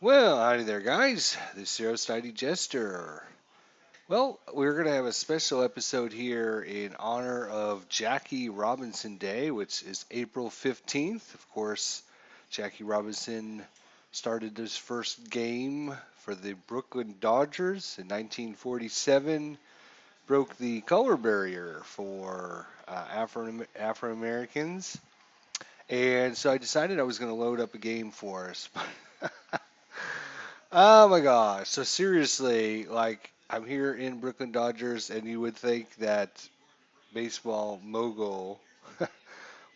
Well, howdy there, guys. This is Untitled Jester. Well, we're going to have a special episode here in honor of Jackie Robinson Day, which is April 15th. Of course, Jackie Robinson started his first game for the Brooklyn Dodgers in 1947, broke the color barrier for Afro Americans. And so I decided I was going to load up a game for us. Oh my gosh. So seriously, like I'm here in Brooklyn Dodgers and you would think that baseball mogul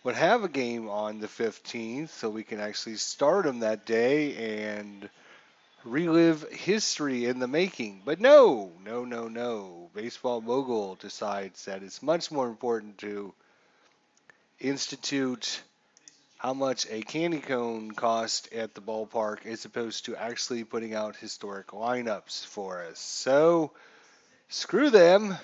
would have a game on the 15th so we can actually start them that day and relive history in the making. But no, no, no, no. Baseball mogul decides that it's much more important to institute how much a candy cone cost at the ballpark as opposed to actually putting out historic lineups for us. So screw them.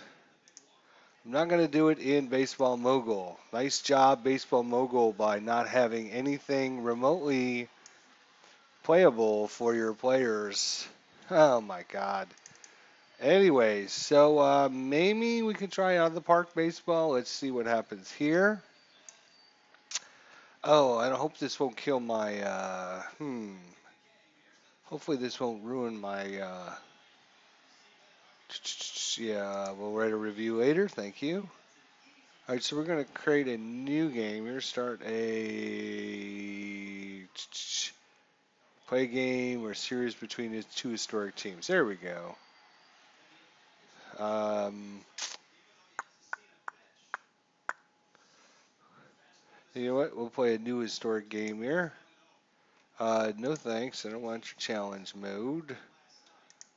I'm not going to do it in Baseball Mogul. Nice job, Baseball Mogul, by not having anything remotely playable for your players. Oh my God. Anyways, so maybe we can try out the park baseball. Let's see what happens here. Oh, I hope this won't kill my. Hopefully this won't ruin my. Yeah, we'll write a review later. Thank you. All right, so we're going to create a new game here. Start a play game or series between the two historic teams. There we go. Um, you know what? We'll play a new historic game here. No thanks. I don't want your challenge mode.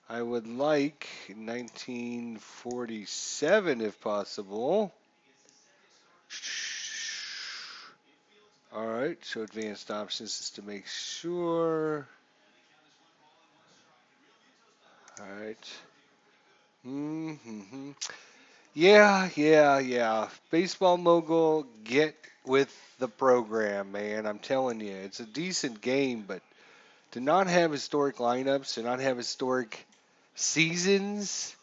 I would like 1947 if possible. All right, so advanced options is to make sure. All right. Mm-hmm. Yeah. Baseball mogul, get with the program, man. I'm telling you, it's a decent game, but to not have historic lineups, to not have historic seasons,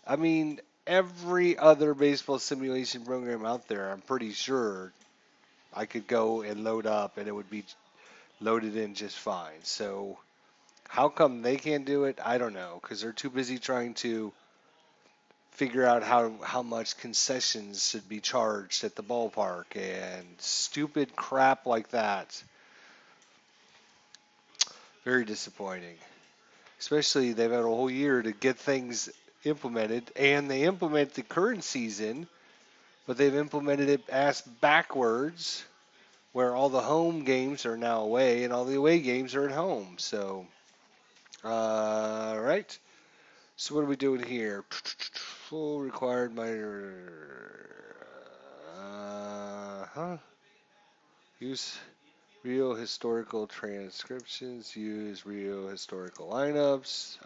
I mean, every other baseball simulation program out there, I'm pretty sure I could go and load up and it would be loaded in just fine. So, how come they can't do it? I don't know, because they're too busy trying to figure out how much concessions should be charged at the ballpark and stupid crap like that. Very disappointing. Especially they've had a whole year to get things implemented, and they implement the current season, but they've implemented it ass backwards, where all the home games are now away and all the away games are at home. So, right. So what are we doing here? Full required minor. Huh? Use real historical transcriptions. Use real historical lineups.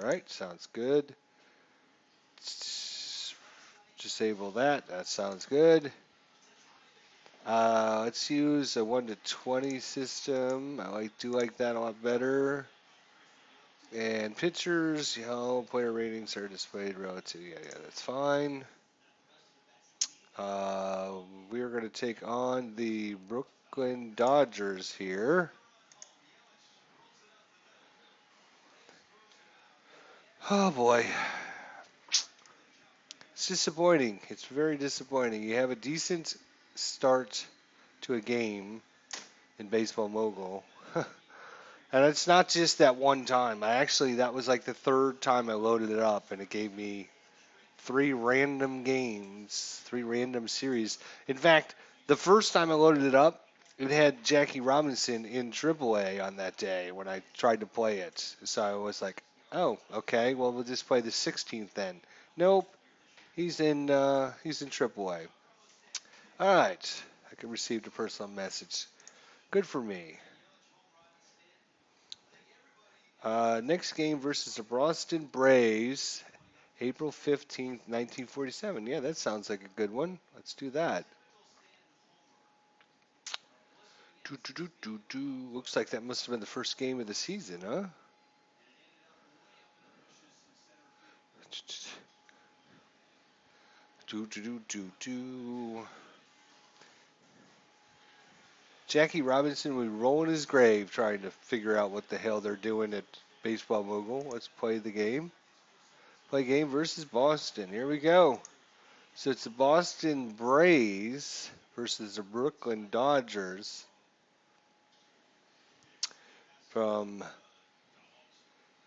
Right, sounds good. Disable that. That sounds good. Let's use a 1 to 20 system. Do like that a lot better. And pictures, player ratings are displayed relative. Yeah, that's fine. Uh, we are going to take on the Brooklyn Dodgers here. Oh boy, it's disappointing. It's very disappointing. You have a decent start to a game in Baseball Mogul. And it's not just that one time. That was like the third time I loaded it up, and it gave me three random games, three random series. In fact, the first time I loaded it up, it had Jackie Robinson in AAA on that day when I tried to play it. So I was like, oh, okay, well we'll just play the 16th then. Nope, he's in AAA. All right, I received a personal message. Good for me. Next game versus the Boston Braves, April 15th, 1947. Yeah, that sounds like a good one. Let's do that. Looks like that must have been the first game of the season, huh? Jackie Robinson would roll in his grave trying to figure out what the hell they're doing at Baseball Mogul. Let's play the game. Play game versus Boston. Here we go. So it's the Boston Braves versus the Brooklyn Dodgers from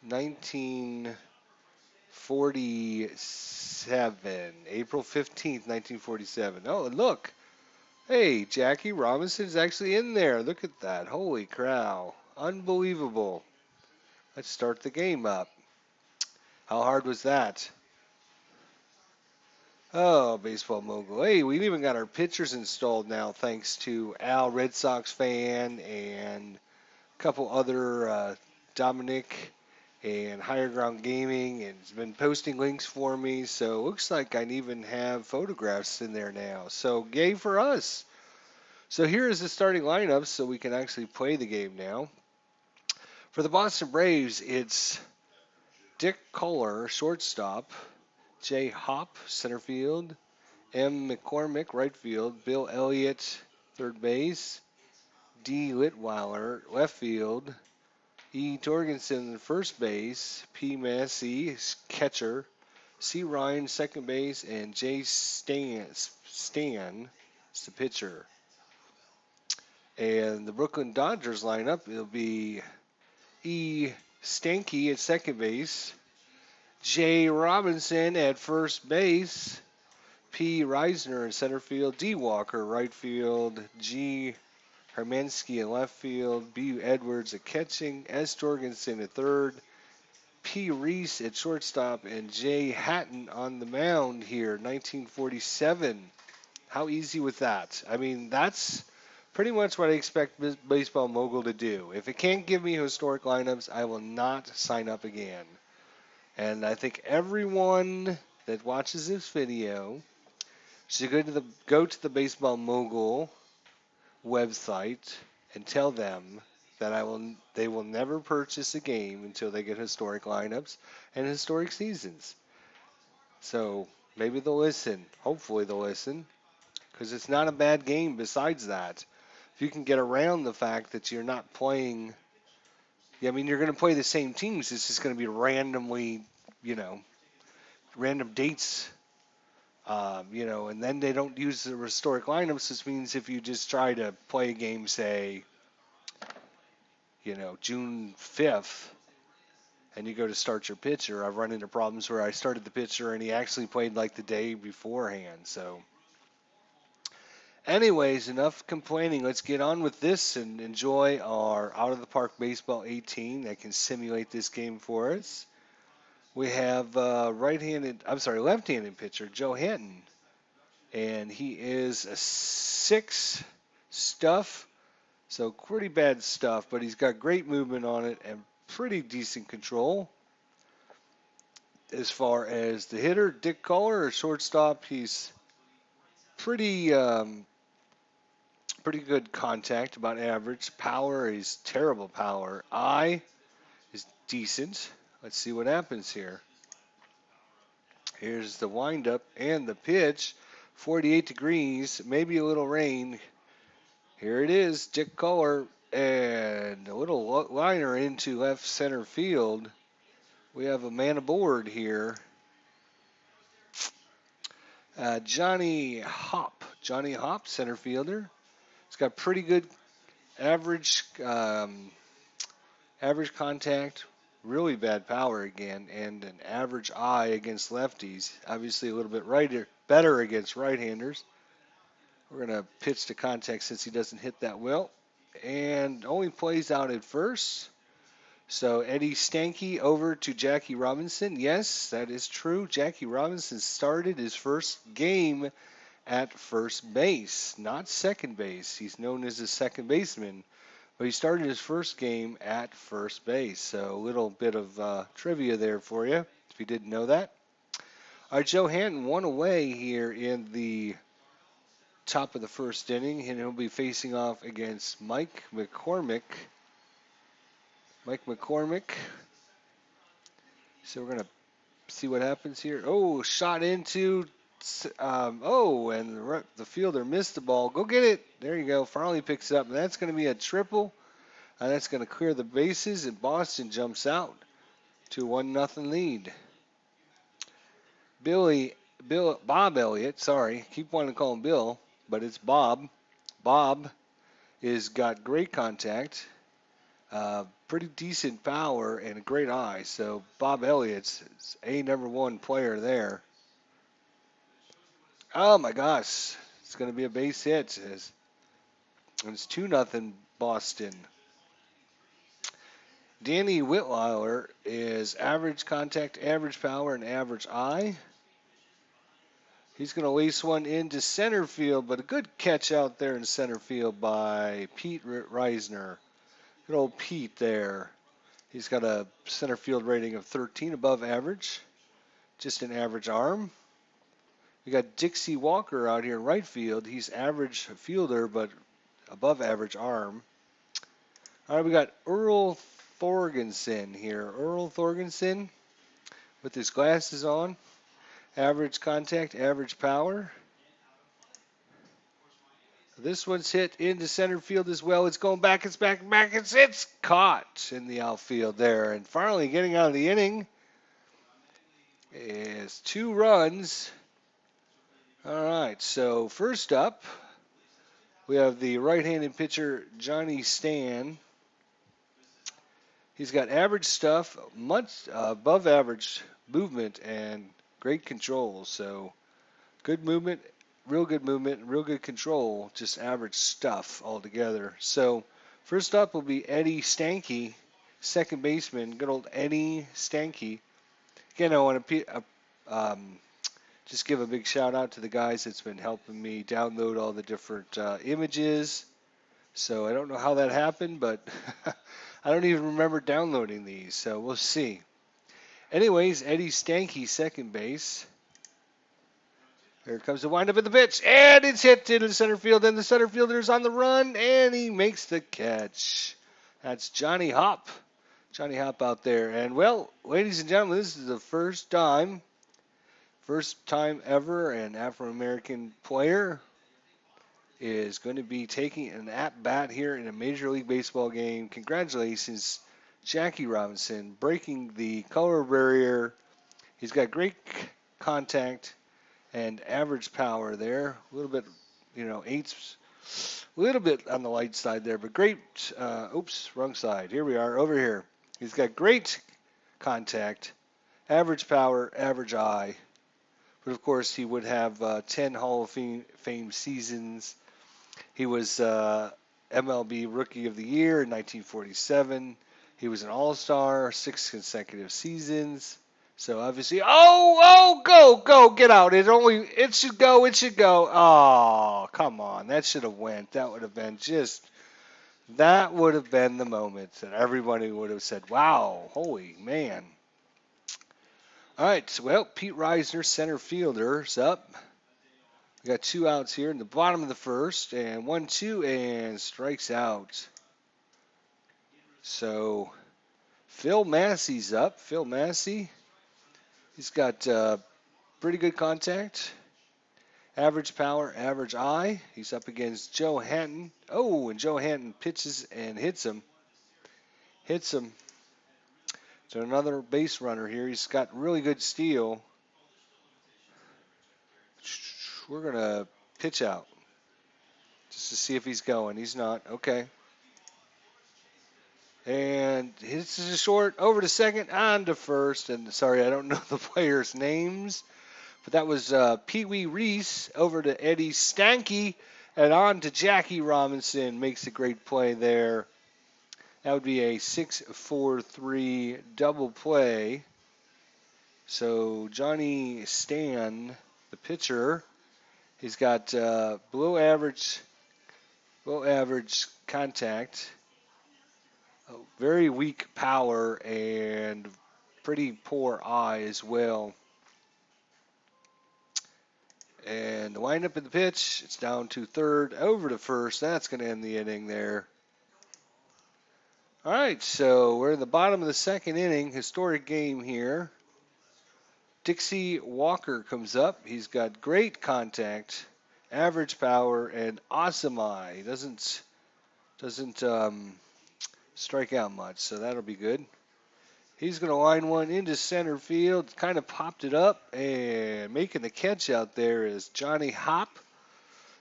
1947, April 15th, 1947. Oh, and look. Hey, Jackie Robinson's actually in there. Look at that. Holy cow. Unbelievable. Let's start the game up. How hard was that? Oh, Baseball Mogul. Hey, we even got our pitchers installed now thanks to Al, Red Sox fan, and a couple other Dominic and Higher Ground Gaming, and has been posting links for me. So it looks like I even have photographs in there now. So yay for us. So here is the starting lineup so we can actually play the game now. For the Boston Braves, it's Dick Kohler, shortstop, J. Hop, center field, M. McCormick, right field, Bill Elliott, third base, D. Litweiler, left field, E. Torgensen, first base, P. Massey, catcher, C. Ryan, second base, and J. Stan is the pitcher. And the Brooklyn Dodgers lineup, it'll be E. Stanky at second base, J. Robinson at first base, P. Reisner in center field, D. Walker right field, G. Hermansky in left field, B. Edwards at catching, S. Jorgensen at third, P. Reese at shortstop, and J. Hatton on the mound here, 1947. How easy was that? I mean, that's pretty much what I expect Baseball Mogul to do. If it can't give me historic lineups, I will not sign up again. And I think everyone that watches this video should go to the Baseball Mogul website and tell them that they will never purchase a game until they get historic lineups and historic seasons. So maybe they'll listen. Hopefully they'll listen, because it's not a bad game. Besides that, if you can get around the fact that you're not playing, I mean, you're going to play the same teams. It's just going to be randomly, random dates. And then they don't use the historic lineups. This means if you just try to play a game, say, June 5th, and you go to start your pitcher, I've run into problems where I started the pitcher and he actually played like the day beforehand. So, anyways, enough complaining. Let's get on with this and enjoy our Out of the Park Baseball 18 that can simulate this game for us. We have left-handed pitcher, Joe Hanton. And he is a 6 stuff, so pretty bad stuff, but he's got great movement on it and pretty decent control. As far as the hitter, Dick Kohler, a shortstop, he's pretty good contact, about average. Power, he's terrible power. Eye is decent. Let's see what happens here. Here's the windup and the pitch. 48 degrees, maybe a little rain. Here it is, Dick Kohler, and a little liner into left center field. We have a man aboard here. Johnny Hop, center fielder. He's got pretty good average contact, really bad power again, and an average eye against lefties. Obviously a little bit better against right-handers. We're going to pitch to contact since he doesn't hit that well. And only plays out at first. So Eddie Stanky over to Jackie Robinson. Yes, that is true. Jackie Robinson started his first game at first base, not second base. He's known as a second baseman, but he started his first game at first base. So a little bit of trivia there for you, if you didn't know that. All right, Joe Hanton one away here in the top of the first inning, and he'll be facing off against Mike McCormick. Mike McCormick. So we're going to see what happens here. Oh, shot into. And the fielder missed the ball. Go get it. There you go. Farley picks it up, and that's going to be a triple. And that's going to clear the bases, and Boston jumps out to a 1-0 lead. Bob Elliott, sorry, keep wanting to call him Bill, but it's Bob. Bob is got great contact, pretty decent power, and a great eye. So Bob Elliott's a #1 player there. Oh my gosh, it's going to be a base hit. It's 2-0 Boston. Danny Whitweiler is average contact, average power, and average eye. He's going to lace one into center field, but a good catch out there in center field by Pete Reisner. Good old Pete there. He's got a center field rating of 13, above average. Just an average arm. We got Dixie Walker out here in right field. He's average fielder, but above average arm. All right, we got Earl Thorgensen here. Earl Thorgensen with his glasses on. Average contact, average power. This one's hit into center field as well. It's going back, it's back. It's caught in the outfield there. And finally getting out of the inning is 2 runs. All right, so first up, we have the right-handed pitcher, Johnny Stan. He's got average stuff, much above average movement, and great control. So good movement, real good control, just average stuff altogether. So first up will be Eddie Stanky, second baseman, good old Eddie Stanky. Again, I want to just give a big shout out to the guys that's been helping me download all the different images. So I don't know how that happened, but I don't even remember downloading these, so we'll see. Anyways, Eddie Stanky, second base. Here comes the windup of the pitch, and it's hit into center field, and the center fielder's on the run, and he makes the catch. That's Johnny Hop. Johnny Hop out there. And, well, ladies and gentlemen, this is the first time ever an Afro-American player is going to be taking an at-bat here in a Major League Baseball game. Congratulations, Jackie Robinson, breaking the color barrier. He's got great contact and average power there. A little bit, eights, a little bit on the light side there, but great. Oops, wrong side. Here we are, over here. He's got great contact, average power, average eye. But of course, he would have 10 Hall of Fame seasons. He was MLB Rookie of the Year in 1947. He was an All-Star 6 consecutive seasons. So obviously, go, get out! It should go. Oh, come on, that should have went. That would have been the moment that everybody would have said, "Wow, holy man!" All right, well, Pete Reisner, center fielder's up. We got 2 outs here in the bottom of the first, and 1-2, and strikes out. So Phil Massey's up. Phil Massey, he's got pretty good contact, average power, average eye. He's up against Joe Hanton. Oh, and Joe Hanton pitches and hits him. So another base runner here. He's got really good steal. We're going to pitch out just to see if he's going. He's not. Okay. And hits a short, over to second, on to first. And sorry, I don't know the players' names. But that was Pee Wee Reese over to Eddie Stanky. And on to Jackie Robinson. Makes a great play there. That would be a 6-4-3 double play. So Johnny Stan, the pitcher, he's got below average contact, very weak power, and pretty poor eye as well. And the windup in the pitch, it's down to third, over to first. That's going to end the inning there. All right, so we're in the bottom of the second inning. Historic game here. Dixie Walker comes up. He's got great contact, average power, and awesome eye. He doesn't strike out much, so that'll be good. He's going to line one into center field, kind of popped it up, and making the catch out there is Johnny Hop.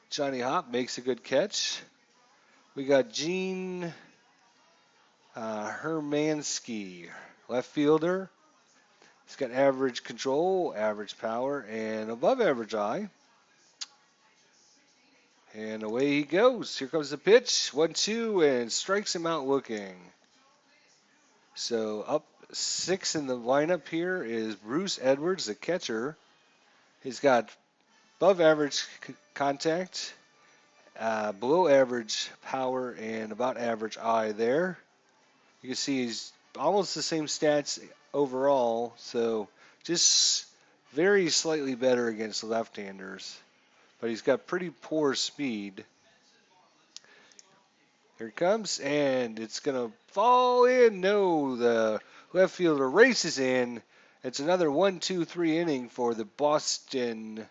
Johnny Hop makes a good catch. We got Gene Hermansky, left fielder. He's got average control, average power, and above average eye. And away he goes. Here comes the pitch. 1-2, and strikes him out looking. So up 6 in the lineup here is Bruce Edwards, the catcher. He's got above average contact, below average power, and about average eye there. You can see he's almost the same stats overall, so just very slightly better against left-handers. But he's got pretty poor speed. Here it comes, and it's going to fall in. No, the left fielder races in. It's another 1-2-3 inning for the Boston,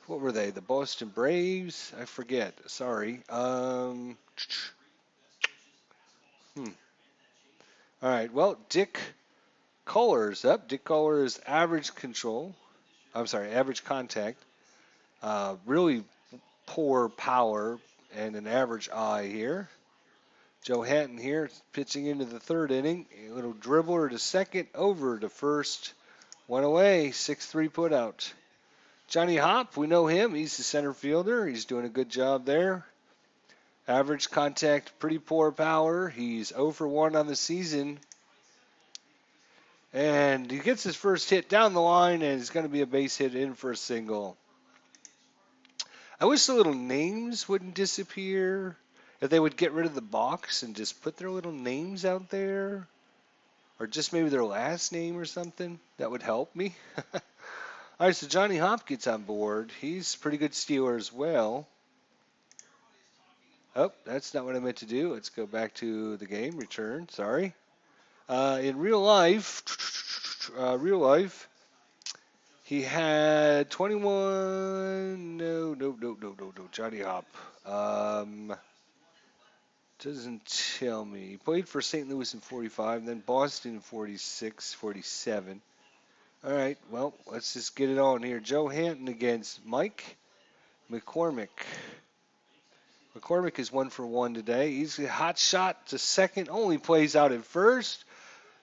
what were they? The Boston Braves? I forget. Sorry. All right. Well, Dick Kohler's up. Dick Kohler's average control. I'm sorry, average contact. Really poor power and an average eye here. Joe Hatton here pitching into the third inning. A little dribbler to second, over to first. One away, 6-3 put out. Johnny Hop, we know him. He's the center fielder. He's doing a good job there. Average contact, pretty poor power. He's 0 for 1 on the season. And he gets his first hit down the line, and it's going to be a base hit in for a single. I wish the little names wouldn't disappear. If they would get rid of the box and just put their little names out there. Or just maybe their last name or something. That would help me. All right, so Johnny Hop gets on board. He's a pretty good stealer as well. Oh, that's not what I meant to do. Let's go back to the game. Return. Sorry. In real life, he had 21. No. Johnny Hop. Doesn't tell me. He played for St. Louis in 45, then Boston in 46, 47. All right, well, let's just get it on here. Joe Hanton against Mike McCormick. McCormick is 1 for 1 today. He's a hot shot to second, only plays out at first.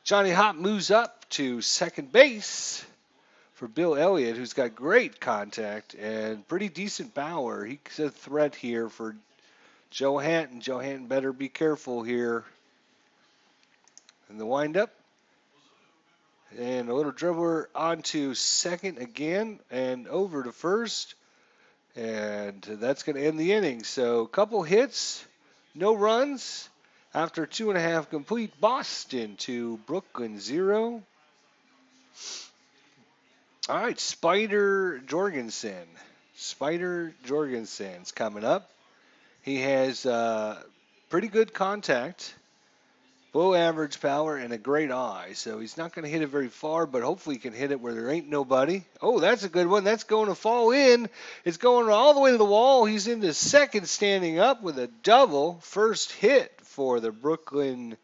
Johnny Hop moves up to second base for Bill Elliott, who's got great contact and pretty decent power. He's a threat here for Joe Hanton. Joe Hanton better be careful here. And the windup. And a little dribbler onto second again and over to first. And that's going to end the inning. So a couple hits, no runs. After 2.5 complete, Boston 2, Brooklyn 0. All right, Spider Jorgensen. Spider Jorgensen's coming up. He has pretty good contact, below average power, and a great eye. So he's not going to hit it very far, but hopefully he can hit it where there ain't nobody. Oh, that's a good one. That's going to fall in. It's going all the way to the wall. He's into second, standing up with a double. First hit for the Brooklyn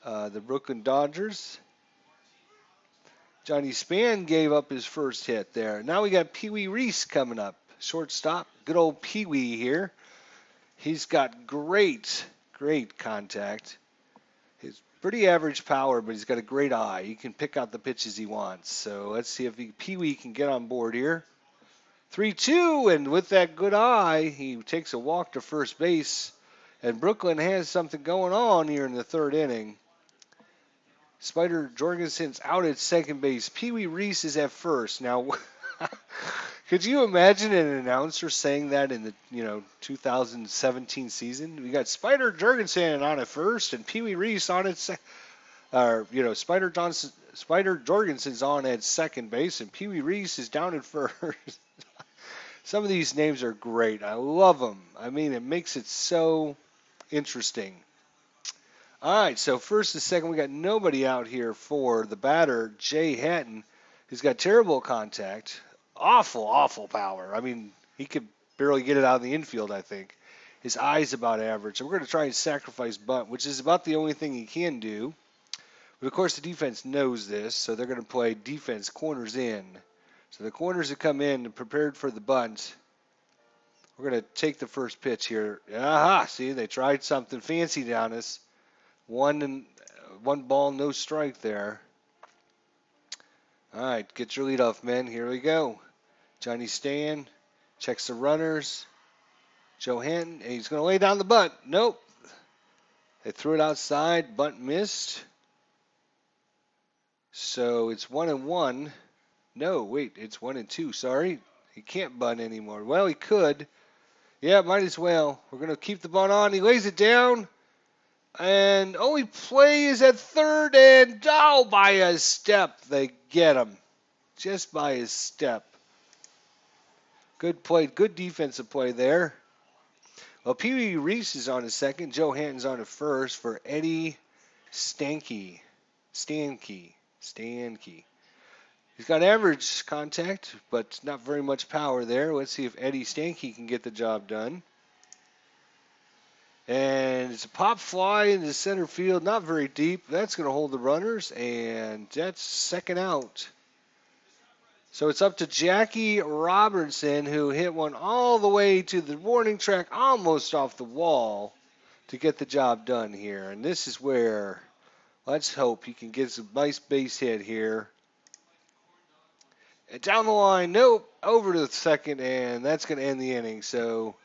Dodgers. Johnny Span gave up his first hit there. Now we got Pee Wee Reese coming up. Shortstop. Good old Pee Wee here. He's got great contact. He's pretty average power, but he's got a great eye. He can pick out the pitches he wants. So let's see if Pee Wee can get on board here. 3-2, and with that good eye, he takes a walk to first base. And Brooklyn has something going on here in the third inning. Spider Jorgensen's out at second base. Pee Wee Reese is at first. Now, could you imagine an announcer saying that in the 2017 season? We got Spider Jorgensen on at first and Pee Wee Reese on at second. Spider Jorgensen's on at second base, and Pee Wee Reese is down at first. Some of these names are great. I love them. I mean, it makes it so interesting. All right, so first and second, we got nobody out here for the batter, Jay Hatton, who's got terrible contact, awful power. I mean, he could barely get it out of the infield, I think. His eye's about average. And we're going to try and sacrifice bunt, which is about the only thing he can do. But of course, the defense knows this, so they're going to play defense corners in. So the corners have come in and prepared for the bunt. We're going to take the first pitch here. Aha! See, they tried something fancy down us. One ball, no strike there. All right, get your leadoff, men. Here we go. Johnny Stan checks the runners. Joe Hanton, and he's going to lay down the bunt. Nope. They threw it outside. Bunt missed. So it's 1-1. No, wait, it's 1-2. Sorry. He can't bunt anymore. Well, he could. Yeah, might as well. We're going to keep the bunt on. He lays it down. And only play is at third, and by a step they get him. Just by a step. Good play, good defensive play there. Well, Pee Wee Reese is on his second. Joe Hanton's on at first for Eddie Stanky. He's got average contact, but not very much power there. Let's see if Eddie Stanky can get the job done. And it's a pop fly into center field, not very deep. That's going to hold the runners, and that's second out. So it's up to Jackie Robertson, who hit one all the way to the warning track, almost off the wall, to get the job done here. And this is where, let's hope he can get some nice base hit here. And down the line, nope, over to the second, and that's going to end the inning. So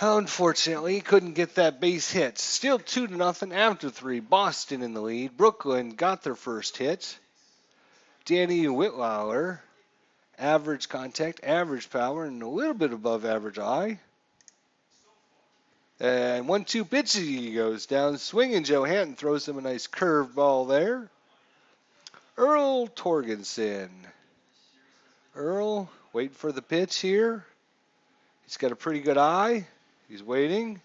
unfortunately, he couldn't get that base hit. Still 2-0 after 3. Boston in the lead. Brooklyn got their first hit. Danny Whitlower, average contact, average power, and a little bit above average eye. And 1-2 pitch, he goes down swinging. Joe Hanton throws him a nice curved ball there. Earl Torgensen. Earl, waiting for the pitch here. He's got a pretty good eye. He's waiting.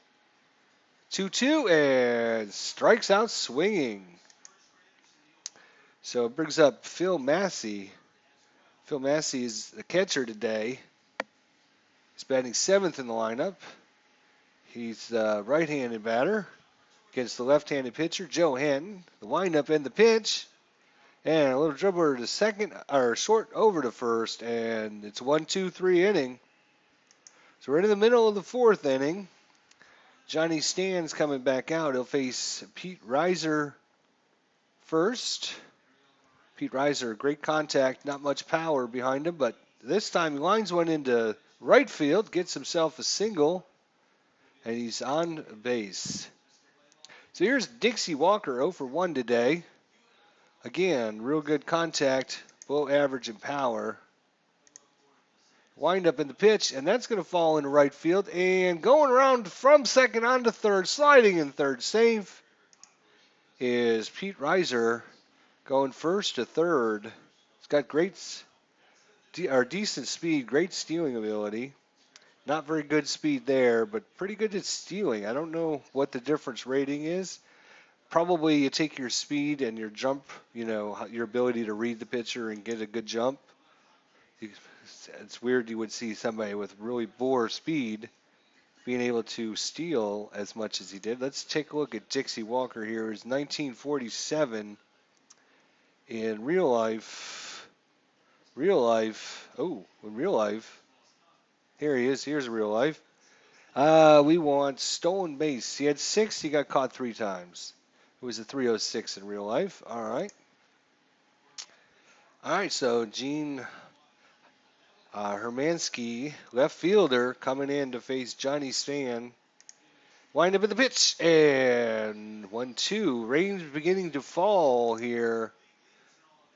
2-2 and strikes out swinging. So it brings up Phil Massey. Phil Massey is the catcher today. He's batting 7th in the lineup. He's the right-handed batter against the left-handed pitcher, Joe Hanton. The windup and the pitch. And a little dribbler to second, or short over to first, and it's 1-2-3 inning. So we're in the middle of the 4th inning. Johnny Stan's coming back out. He'll face Pete Reiser first. Pete Reiser, great contact, not much power behind him, but this time he lines one into right field, gets himself a single, and he's on base. So here's Dixie Walker, 0 for 1 today. Again, real good contact, below average in power. Wind up in the pitch, and that's going to fall into right field. And going around from second on to third, sliding in third safe, is Pete Reiser going first to third. He's got decent speed, great stealing ability. Not very good speed there, but pretty good at stealing. I don't know what the difference rating is. Probably you take your speed and your jump, your ability to read the pitcher and get a good jump. It's weird you would see somebody with really poor speed being able to steal as much as he did. Let's take a look at Dixie Walker here. It's 1947 in real life. In real life. Here he is. Here's real life. We want stolen base. He had 6. He got caught 3 times. It was a 306 in real life. All right. So Gene Hermansky, left fielder, coming in to face Johnny Stan. Wind up in the pitch, and 1-2. Rain's beginning to fall here.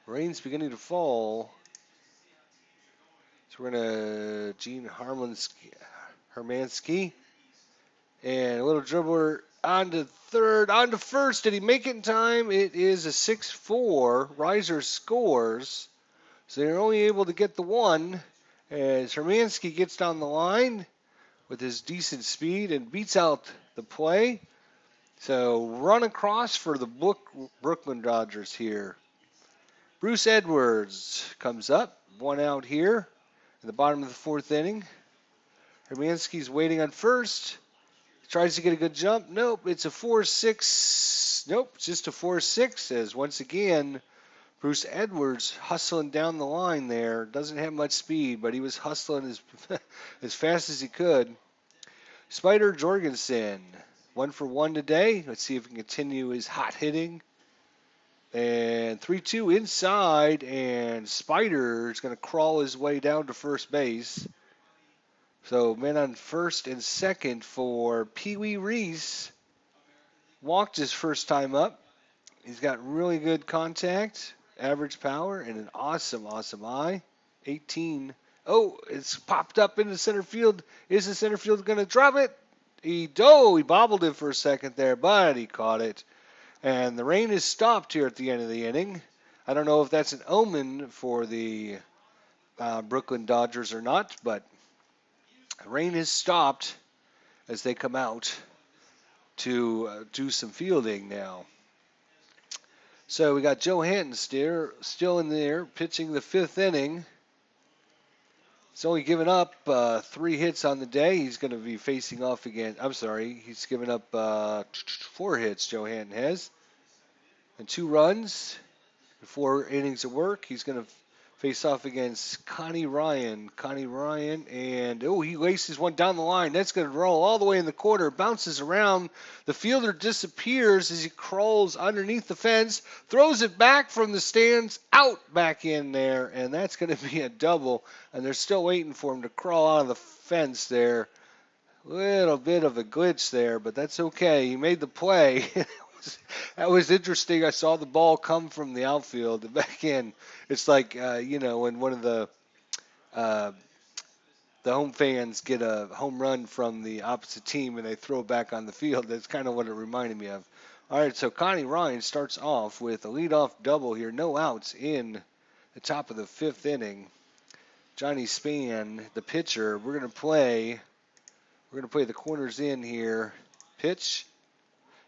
Rain's beginning to fall. So we're going to Gene Hermansky. And a little dribbler On to third, on to first. Did he make it in time? It is a 6-4. Riser scores. So they're only able to get the one as Hermansky gets down the line with his decent speed and beats out the play. So run across for the Brooklyn Dodgers here. Bruce Edwards comes up, one out here in the bottom of the fourth inning. Hermansky's waiting on first. Tries to get a good jump. Nope, it's a 4-6. Nope, it's just a 4-6 as once again Bruce Edwards hustling down the line there. Doesn't have much speed, but he was hustling as fast as he could. Spider Jorgensen, 1-for-1 today. Let's see if he can continue his hot hitting. And 3-2 inside, and Spider's going to crawl his way down to first base. So men on first and second for Pee Wee Reese. Walked his first time up. He's got really good contact, average power, and an awesome eye. 18. Oh, it's popped up into center field. Is the center field going to drop it? He bobbled it for a second there, but he caught it. And the rain is stopped here at the end of the inning. I don't know if that's an omen for the Brooklyn Dodgers or not, but rain is stopped as they come out to do some fielding now. So we got Joe Hanton still in there, pitching the fifth inning. He's only given up 3 hits on the day. He's going to be facing off again. I'm sorry, he's given up 4 hits, Joe Hanton has. And 2 runs, 4 innings of work. He's going to face off against Connie Ryan. And he laces one down the line. That's going to roll all the way in the corner. Bounces around. The fielder disappears as he crawls underneath the fence. Throws it back from the stands, out back in there. And that's going to be a double. And they're still waiting for him to crawl out of the fence there. Little bit of a glitch there, but that's okay. He made the play. That was interesting. I saw the ball come from the outfield back in. It's like, when one of the home fans get a home run from the opposite team and they throw it back on the field. That's kind of what it reminded me of. All right, so Connie Ryan starts off with a leadoff double here. No outs in the top of the fifth inning. Johnny Span, the pitcher. We're going to play the corners in here. Pitch.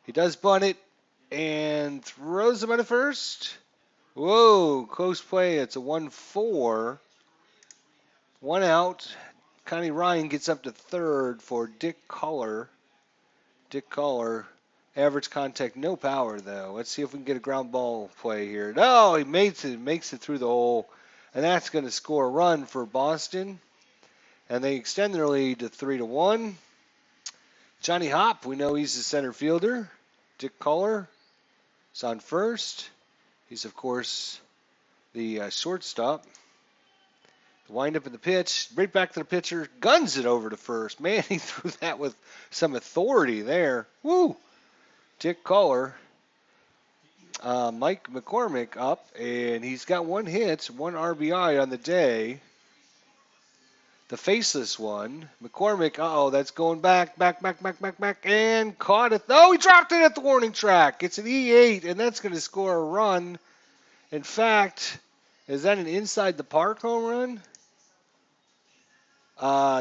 He does bunt it and throws him on the first. Whoa, close play. It's a 1-4. 1 out. Connie Ryan gets up to third for Dick Culler. Average contact, no power though. Let's see if we can get a ground ball play here. No, he makes it through the hole. And that's going to score a run for Boston. And they extend their lead to 3-1. Johnny Hopp, we know he's the center fielder. Dick Culler is on first. He's, of course, the shortstop. The windup of the pitch, right back to the pitcher, guns it over to first. Man, he threw that with some authority there. Woo! Dick Culler. Mike McCormick up, and he's got 1 hit, 1 RBI on the day. The faceless one. McCormick, that's going back, and caught it. Oh, he dropped it at the warning track. It's an E8, and that's going to score a run. In fact, is that an inside the park home run?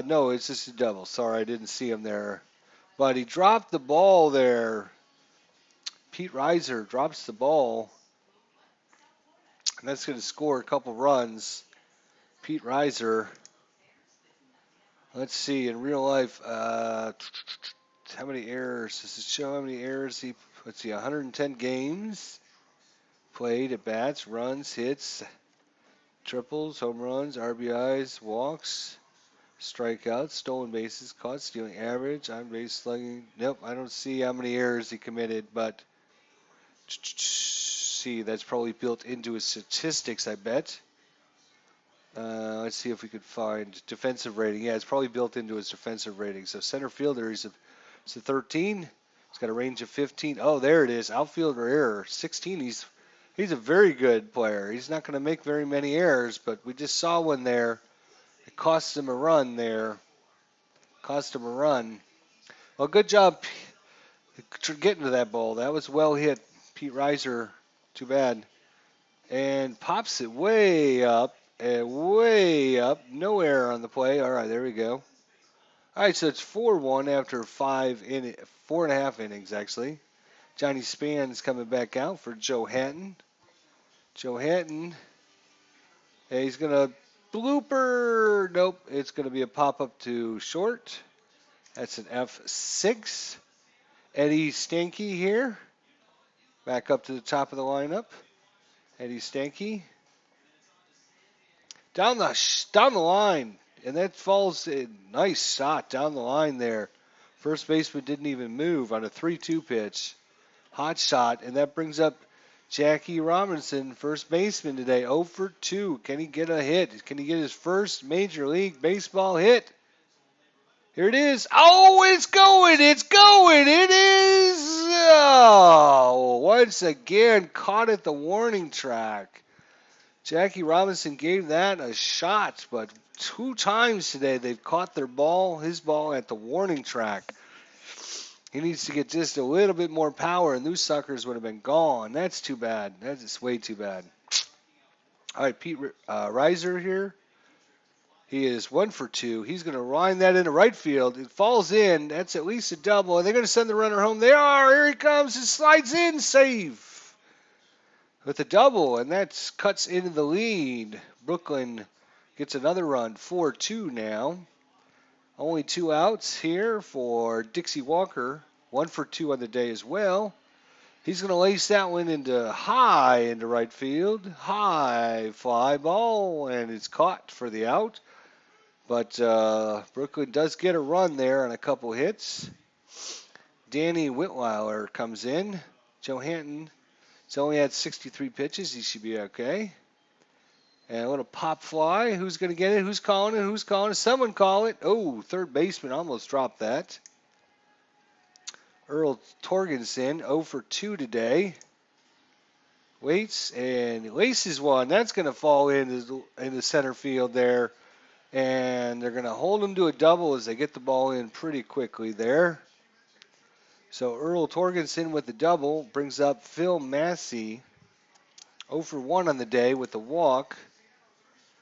No, it's just a double. Sorry, I didn't see him there. But he dropped the ball there. Pete Reiser drops the ball. And that's going to score a couple runs. Pete Reiser. Let's see, in real life, how many errors? Does it show how many errors he, 110 games played at bats, runs, hits, triples, home runs, RBIs, walks, strikeouts, stolen bases, caught stealing, average, on base slugging. Nope, I don't see how many errors he committed, but see, that's probably built into his statistics, I bet. Let's see if we could find defensive rating. Yeah, it's probably built into his defensive rating. So center fielder, he's a 13. He's got a range of 15. Oh, there it is. Outfielder error 16. He's a very good player. He's not going to make very many errors, but we just saw one there. It cost him a run there. Well, good job. getting to that ball. That was well hit. Pete Reiser, too bad. And pops it way up and way up. No error on the play. All right, there we go. All right, so it's 4-1 after 4.5 innings, actually. Johnny Span's coming back out for Joe Hatton. Joe Hatton, hey, he's going to blooper. Nope, it's going to be a pop-up to short. That's an F6. Eddie Stanky here. Back up to the top of the lineup. Eddie Stanky. Down the line. And that falls in. Nice shot down the line there. First baseman didn't even move on a 3-2 pitch. Hot shot. And that brings up Jackie Robinson, first baseman today. 0 for 2. Can he get a hit? Can he get his first Major League Baseball hit? Here it is. Oh, it's going. It's going. It is. Oh, once again, caught at the warning track. Jackie Robinson gave that a shot, but 2 times today they've caught his ball at the warning track. He needs to get just a little bit more power, and those suckers would have been gone. That's too bad. That's just way too bad. All right, Pete Reiser here. He is 1 for 2. He's going to line that into right field. It falls in. That's at least a double. And they're going to send the runner home. They are. Here he comes. It slides in. Save with a double, and that cuts into the lead. Brooklyn gets another run. 4-2 now. Only 2 outs here for Dixie Walker. 1 for 2 on the day as well. He's going to lace that one into right field. High fly ball, and it's caught for the out. But Brooklyn does get a run there on a couple hits. Danny Whitweiler comes in. Joe Hanton, he's only had 63 pitches. He should be okay. And a little pop fly. Who's going to get it? Who's calling it? Who's calling it? Someone call it. Oh, third baseman almost dropped that. Earl Torgensen, 0 for 2 today. Waits and laces one. That's going to fall into center field there. And they're going to hold him to a double as they get the ball in pretty quickly there. So Earl Torgensen with the double brings up Phil Massey, 0 for 1 on the day with the walk.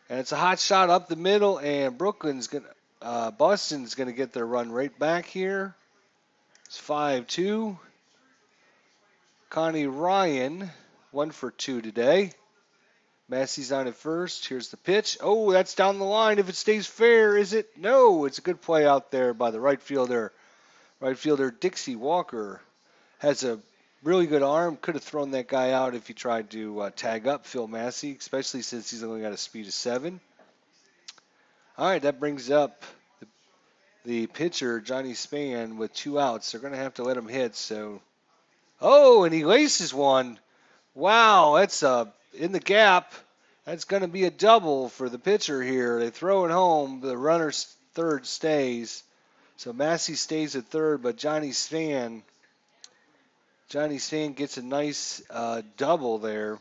And it's a hot shot up the middle, and Boston's going to get their run right back here. It's 5-2. Connie Ryan, 1 for 2 today. Massey's on at first. Here's the pitch. Oh, that's down the line. If it stays fair, is it? No, it's a good play out there by the right fielder. Right fielder Dixie Walker has a really good arm. Could have thrown that guy out if he tried to tag up Phil Massey, especially since he's only got a speed of 7. All right, that brings up the pitcher, Johnny Span, with 2 outs. They're going to have to let him hit. So, oh, and he laces one. Wow, that's in the gap. That's going to be a double for the pitcher here. They throw it home. The runner's third stays. So Massey stays at third, but Johnny Stan gets a nice double there.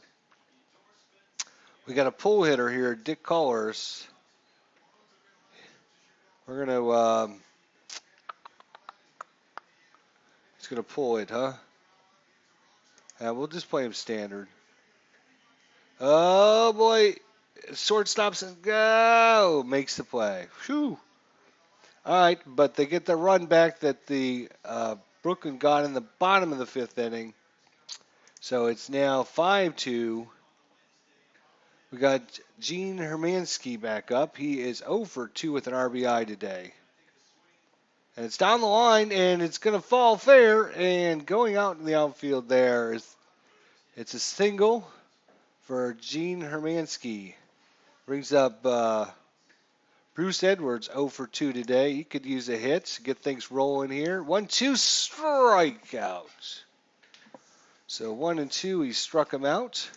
We got a pull hitter here, Dick Cullors. We're going to he's going to pull it, huh? We'll just play him standard. Oh, boy. Shortstop says go. Makes the play. Whew. All right, but they get the run back that the Brooklyn got in the bottom of the 5th inning. So it's now 5-2. We got Gene Hermansky back up. He is 0 for 2 with an RBI today. And it's down the line, and it's going to fall fair. And going out in the outfield there, it's a single for Gene Hermansky. Brings up Bruce Edwards, 0 for 2 today. He could use a hit to get things rolling here. 1-2 strikeout. So 1-2, he struck him out.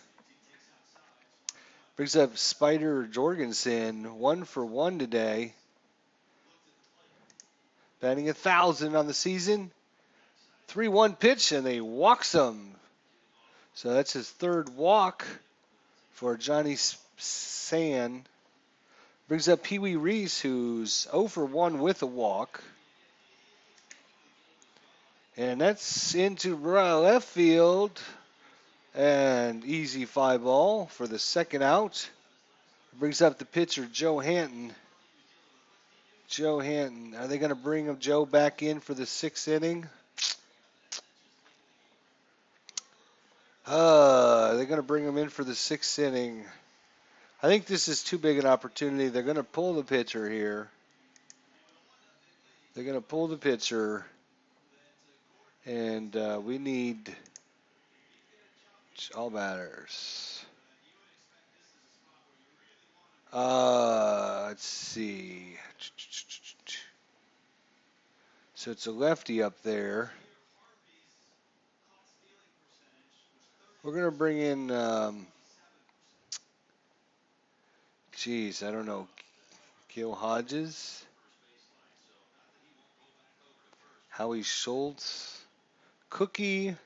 Brings up Spider Jorgensen, 1 for 1 today. Batting 1,000 on the season. 3-1 pitch, and they walks him. So that's his third walk for Johnny Sand. Brings up Pee Wee Reese, who's 0 for 1 with a walk. And that's into left field. And easy fly ball for the second out. Brings up the pitcher, Joe Hanton. Joe Hanton. Are they going to bring him Joe back in for the sixth inning? They're going to bring him in for the sixth inning. I think this is too big an opportunity. They're going to pull the pitcher here. They're going to pull the pitcher. And we need all batters. Let's see. So it's a lefty up there. We're going to bring in, I don't know, Gil Hodges, Howie Schultz, Cookie,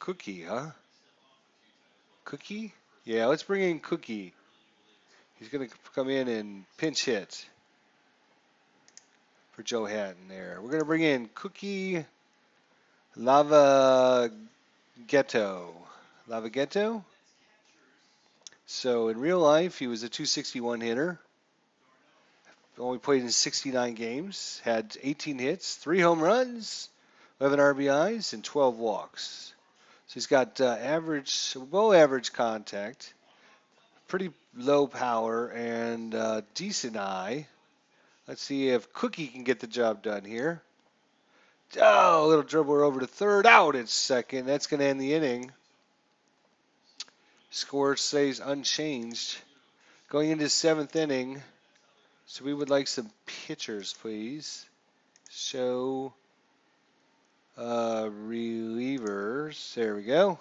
huh? Cookie? Yeah, let's bring in Cookie. He's going to come in and pinch hit for Joe Hatton there. We're going to bring in Cookie Lava Ghetto. So in real life, he was a 261 hitter. Only played in 69 games. Had 18 hits, 3 home runs, 11 RBIs, and 12 walks. So he's got below average contact, pretty low power, and decent eye. Let's see if Cookie can get the job done here. Oh, a little dribbler over to third, out at second. That's going to end the inning. Score stays unchanged. Going into seventh inning, so we would like some pitchers, please. Show relievers. There we go. All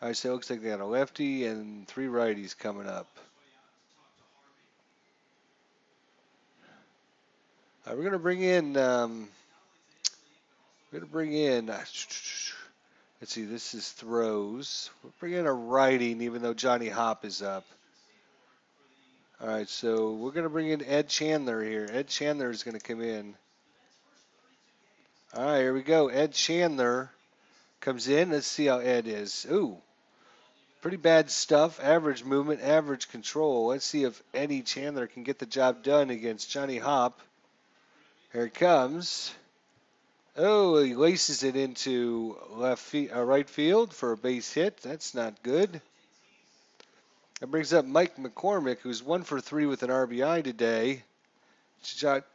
right, so it looks like they got a lefty and 3 righties coming up. All right, we're gonna bring in. Let's see. This is throws. We'll bring in a righty, even though Johnny Hop is up. All right, so we're gonna bring in Ed Chandler here. Ed Chandler is gonna come in. All right, here we go. Ed Chandler comes in. Let's see how Ed is. Ooh, pretty bad stuff. Average movement, average control. Let's see if Eddie Chandler can get the job done against Johnny Hop. Here it comes. Oh, he laces it into right field for a base hit. That's not good. That brings up Mike McCormick, who's 1 for 3 with an RBI today.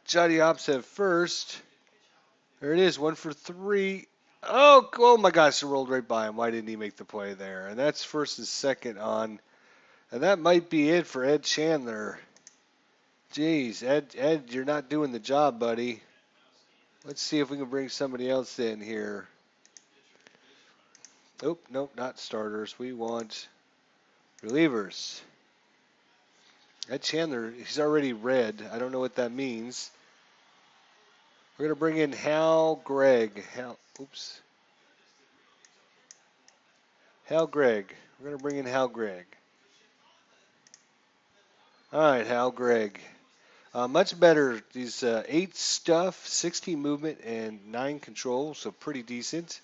Johnny Hop's at first. There it is, 1 for 3. Oh my gosh, it rolled right by him. Why didn't he make the play there? And that's first and second on. And that might be it for Ed Chandler. Jeez, Ed, you're not doing the job, buddy. Let's see if we can bring somebody else in here. Oh, nope, not starters. We want relievers. Ed Chandler, he's already red. I don't know what that means. We're going to bring in Hal Gregg. Hal Gregg. We're going to bring in Hal Gregg. All right, Hal Gregg. Much better. He's 8 stuff, 16 movement, and 9 control, so pretty decent.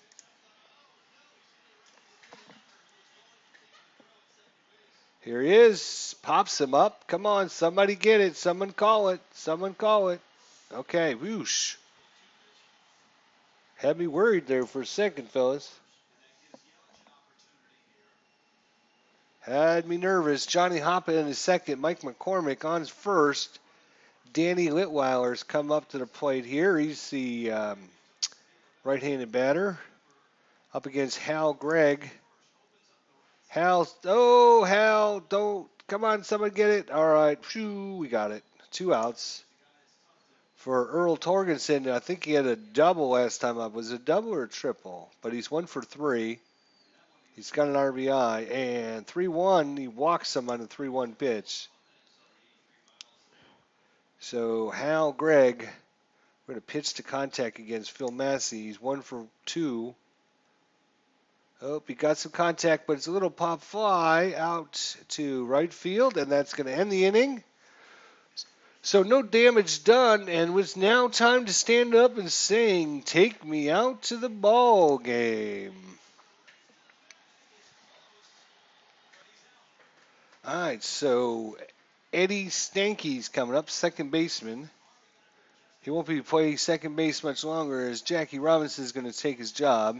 Here he is. Pops him up. Come on, somebody get it. Someone call it. Okay, whoosh. Had me worried there for a second, fellas. Had me nervous. Johnny Hoppa in his second. Mike McCormick on his first. Danny Litweiler's come up to the plate here. He's the right-handed batter. Up against Hal Gregg. Hal, don't. Come on, someone get it. All right, phew, we got it. 2 outs. For Earl Torgensen, I think he had a double last time up. Was it a double or a triple? But he's 1 for 3. He's got an RBI. And 3-1, he walks him on a 3-1 pitch. So Hal Gregg, we're going to pitch to contact against Phil Massey. He's 1 for 2. Oh, he got some contact, but it's a little pop fly out to right field, and that's going to end the inning. So no damage done, and it's now time to stand up and sing "Take Me Out to the Ball Game." All right, so Eddie Stanky's coming up, second baseman. He won't be playing second base much longer as Jackie Robinson is going to take his job.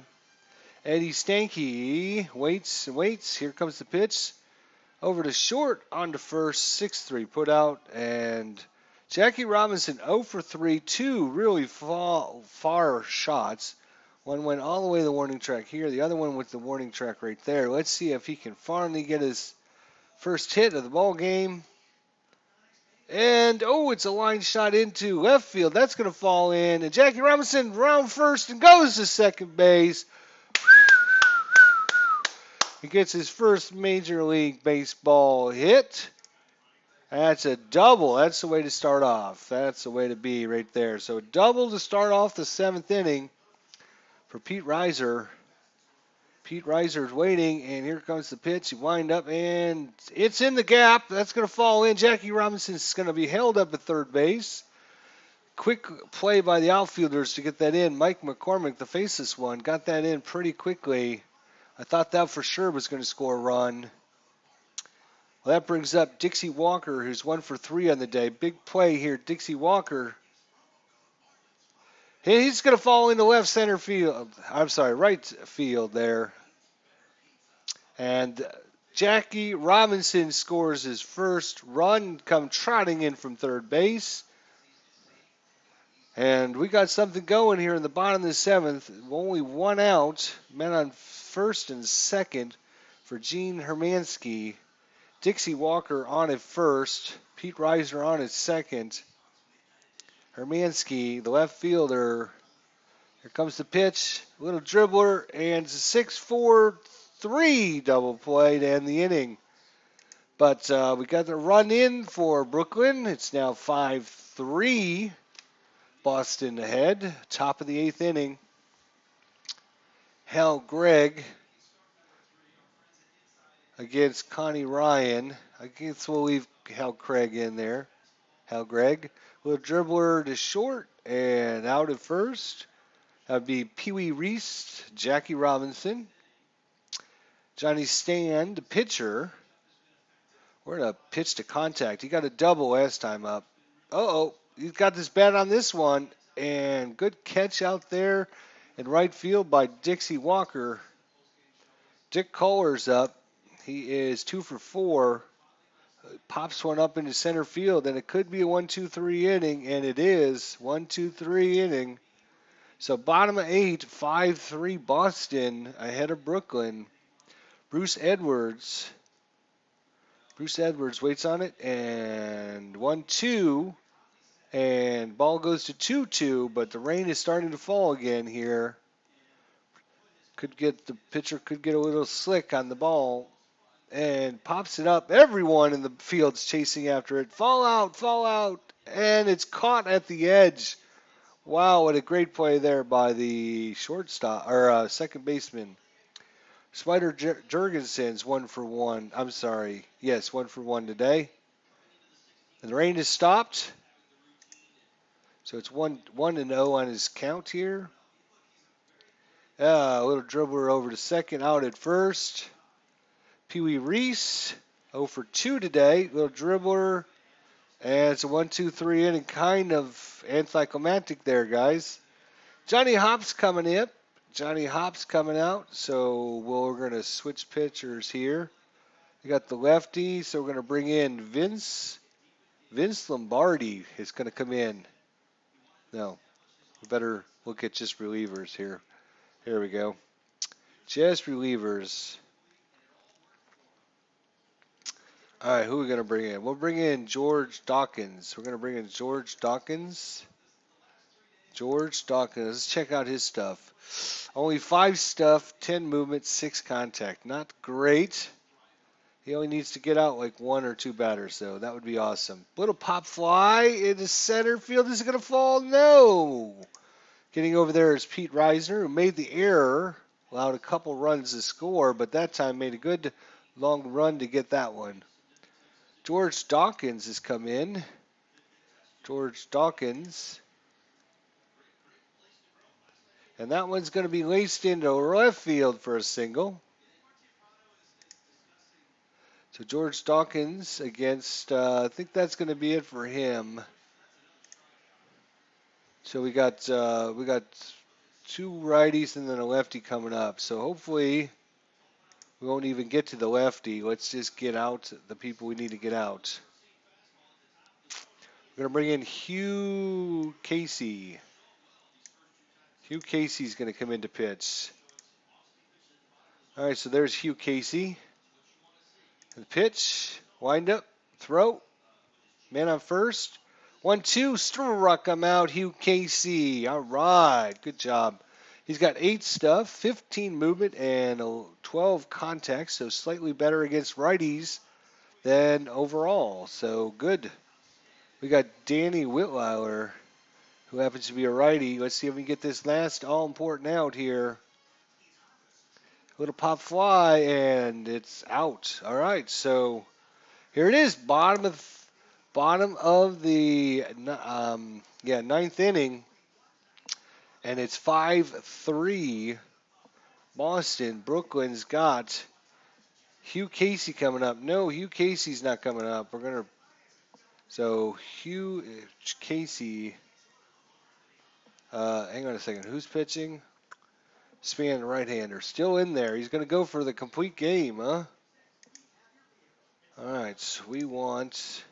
Eddie Stanky waits and waits. Here comes the pitch. Over to short, on to first, 6-3 put out, and Jackie Robinson 0 for 3, two really far shots. One went all the way to the warning track here, the other one with the warning track right there. Let's see if he can finally get his first hit of the ball game. And, oh, it's a line shot into left field. That's going to fall in. And Jackie Robinson round first and goes to second base. He gets his first Major League Baseball hit. That's a double. That's the way to start off. That's the way to be right there. So a double to start off the seventh inning for Pete Reiser. Pete Reiser's waiting, and here comes the pitch. He wind up, and it's in the gap. That's going to fall in. Jackie Robinson's going to be held up at third base. Quick play by the outfielders to get that in. Mike McCormick, the faceless one, got that in pretty quickly. I thought that for sure was going to score a run. Well, that brings up Dixie Walker, who's 1 for 3 on the day. Big play here, Dixie Walker. He's going to fall into left center field. I'm sorry, right field there. And Jackie Robinson scores his first run, come trotting in from third base. And we got something going here in the bottom of the seventh. Only one out. Men on first and second for Gene Hermansky. Dixie Walker on at first. Pete Reiser on at second. Hermansky, the left fielder. Here comes the pitch. Little dribbler, and 6-4-3 double play to end the inning. But we got the run in for Brooklyn. It's now 5-3. Boston ahead. Top of the eighth inning. Hal Gregg against Connie Ryan. I guess we'll leave Hal Craig in there. Hal Gregg. Little dribbler to short and out at first. That would be Pee Wee Reese, Jackie Robinson. Johnny Stand, the pitcher. We're going to pitch to contact. He got a double last time up. Uh-oh. He's got this bat on this one. And good catch out there in right field by Dixie Walker. Dick Kohler's up. He is 2 for 4. Pops one up into center field, and it could be a 1-2-3 inning, and it is 1-2-3 inning. So bottom of 8, 5-3 Boston ahead of Brooklyn. Bruce Edwards waits on it, and 1-2, and ball goes to 2-2, but the rain is starting to fall again here. The pitcher could get a little slick on the ball, and pops it up. Everyone in the field's chasing after it. Fall out, and it's caught at the edge. Wow, what a great play there by the shortstop or second baseman. Spider Jurgensen's 1 for 1. I'm sorry. Yes, 1 for 1 today. And the rain has stopped. So it's 1-0 on his count here. A little dribbler over to second, out at first. Pee Wee Reese, 0 for 2 today. Little dribbler. And it's a 1-2-3 inning, kind of anticlimactic there, guys. Johnny Hops coming in. Johnny Hops coming out. So we're going to switch pitchers here. We got the lefty, so we're going to bring in Vince. Vince Lombardi is going to come in. No, we better look at just relievers here. Here we go. Just relievers. All right, who are we going to bring in? We'll bring in George Dawkins. We're going to bring in George Dawkins. Let's check out his stuff. Only 5 stuff, 10 movement, 6 contact. Not great. He only needs to get out like 1 or 2 batters, though. That would be awesome. Little pop fly into center field. Is it going to fall? No. Getting over there is Pete Reiser, who made the error. Allowed a couple runs to score, but that time made a good long run to get that one. George Dawkins has come in. George Dawkins. And that one's going to be laced into left field for a single. So George Dawkins against, I think that's going to be it for him. So we got two righties and then a lefty coming up. So hopefully we won't even get to the lefty. Let's just get out the people we need to get out. We're going to bring in Hugh Casey. Hugh Casey's going to come in to pitch. All right, so there's Hugh Casey. The pitch, wind up, throw, man on first. 1-2, struck him out, Hugh Casey. All right, good job. He's got 8 stuff, 15 movement, and 12 contacts, so slightly better against righties than overall. So good. We got Danny Whitweiler, who happens to be a righty. Let's see if we can get this last all-important out here. Little pop fly, and it's out. All right, so here it is, bottom of the ninth inning, and it's 5-3 Boston. Brooklyn's got Hugh Casey coming up. No, Hugh Casey's not coming up. So Hugh Casey. Hang on a second. Who's pitching? Span right-hander, still in there. He's going to go for the complete game, huh? All right, so we want.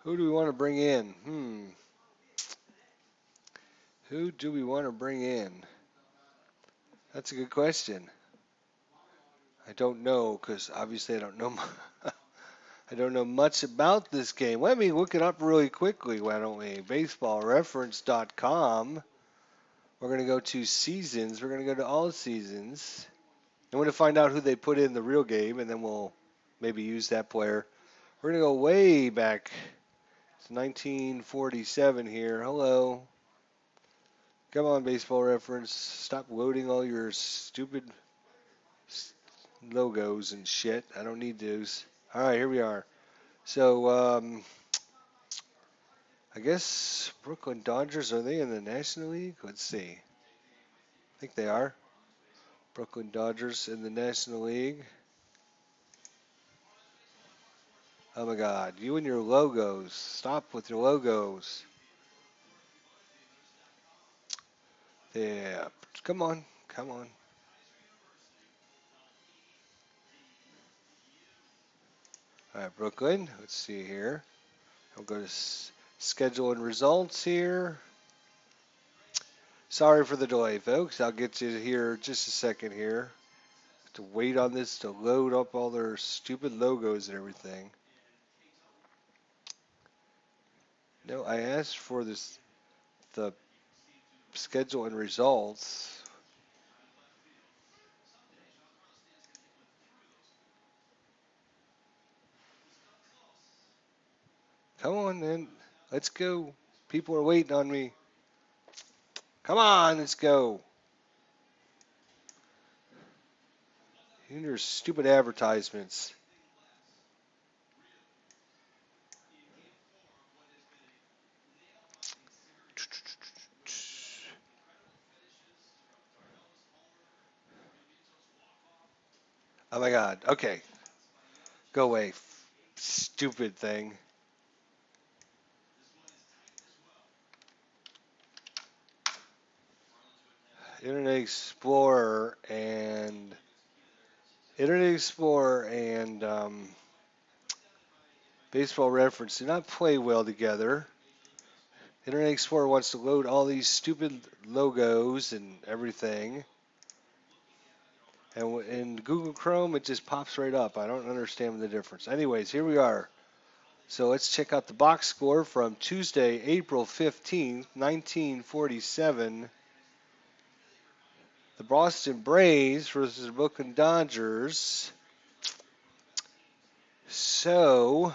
Who do we want to bring in? Who do we want to bring in? That's a good question. I don't know, because obviously I don't know. I don't know much about this game. Let me look it up really quickly, why don't we? BaseballReference.com. We're going to go to seasons. We're going to go to all seasons. I'm going to find out who they put in the real game, and then we'll maybe use that player. We're going to go way back. It's 1947 here. Hello. Come on, Baseball Reference. Stop loading all your stupid logos and shit. I don't need those. All right, here we are. So, I guess Brooklyn Dodgers, are they in the National League? Let's see. I think they are. Brooklyn Dodgers in the National League. Oh my God, you and your logos. Stop with your logos. Yeah, come on, come on. All right, Brooklyn, let's see here. I'll go to schedule and results here. Sorry for the delay, folks. I'll get you here just a second here. Have to wait on this to load up all their stupid logos and everything. No, I asked for the schedule and results. Come on, then. Let's go. People are waiting on me. Come on, let's go. You and your stupid advertisements. Oh my God. Okay. Go away. Stupid thing. Internet Explorer and Baseball Reference do not play well together. Internet Explorer wants to load all these stupid logos and everything. And in Google Chrome, it just pops right up. I don't understand the difference. Anyways, here we are. So let's check out the box score from Tuesday, April 15th, 1947. The Boston Braves versus the Brooklyn Dodgers. So,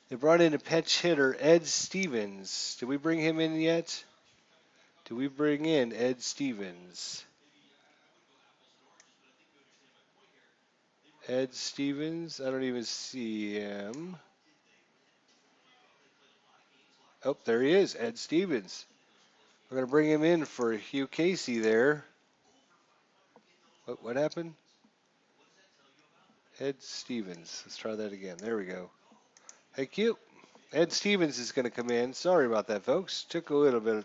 they brought in a pinch hitter, Ed Stevens. Did we bring him in yet? Did we bring in Ed Stevens? Ed Stevens? I don't even see him. Oh, there he is, Ed Stevens. We're going to bring him in for Hugh Casey there. What happened? Ed Stevens. Let's try that again. There we go. Hey, Q. Ed Stevens is going to come in. Sorry about that, folks. Took a little bit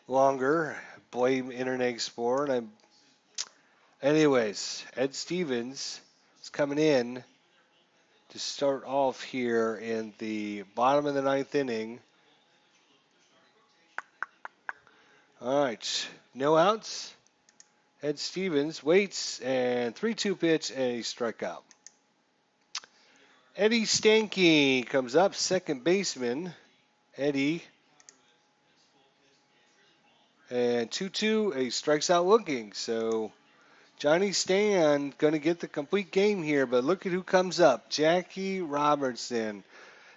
longer. Blame Internet Explorer. Anyways, Ed Stevens is coming in to start off here in the bottom of the ninth inning. All right, no outs. Ed Stevens waits and 3-2 pitch and a strikeout. Eddie Stanky comes up, second baseman. Eddie. And 2-2, a strikes out looking. So Johnny Stan going to get the complete game here, but look at who comes up. Jackie Robertson.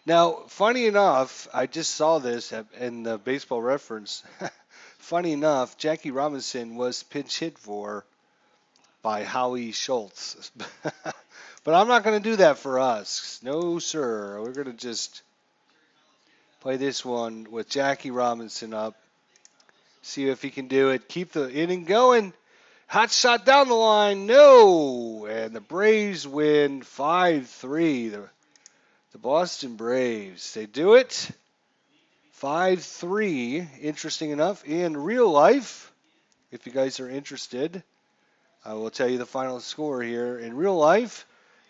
Now, funny enough, I just saw this in the baseball reference. Funny enough, Jackie Robinson was pinch hit for by Howie Schultz. But I'm not going to do that for us. No, sir. We're going to just play this one with Jackie Robinson up. See if he can do it. Keep the inning going. Hot shot down the line. No. And the Braves win 5-3. The Boston Braves. They do it. 5-3. Interesting enough. In real life, if you guys are interested, I will tell you the final score here. In real life,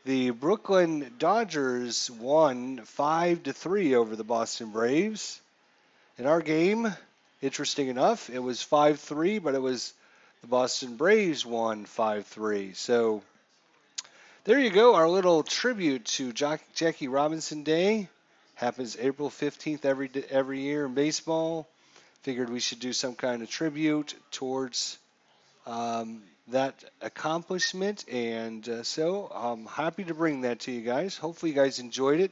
the Brooklyn Dodgers won 5-3 over the Boston Braves. In our game, interesting enough, it was 5-3, but it was the Boston Braves won 5-3. So there you go, our little tribute to Jackie Robinson Day. Happens April 15th every year in baseball. Figured we should do some kind of tribute towards that accomplishment, and so I'm happy to bring that to you guys. Hopefully you guys enjoyed it.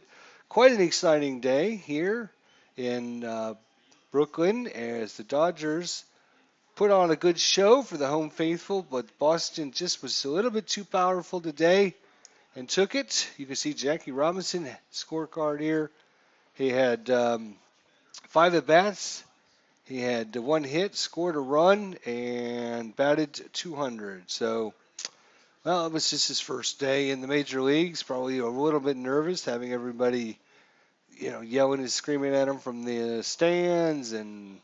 Quite an exciting day here in Brooklyn as the Dodgers put on a good show for the home faithful, but Boston just was a little bit too powerful today and took it. You can see Jackie Robinson scorecard here. He had 5 at-bats. He had 1 hit, scored a run, and batted 200. So, well, it was just his first day in the major leagues. Probably a little bit nervous having everybody, yelling and screaming at him from the stands and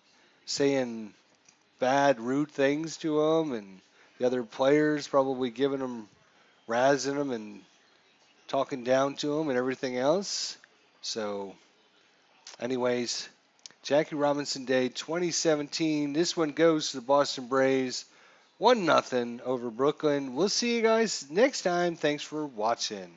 saying bad, rude things to him, and the other players probably giving him, razzing him, and talking down to him and everything else. So, anyways, Jackie Robinson Day 2017. This one goes to the Boston Braves. 1-0 over Brooklyn. We'll see you guys next time. Thanks for watching.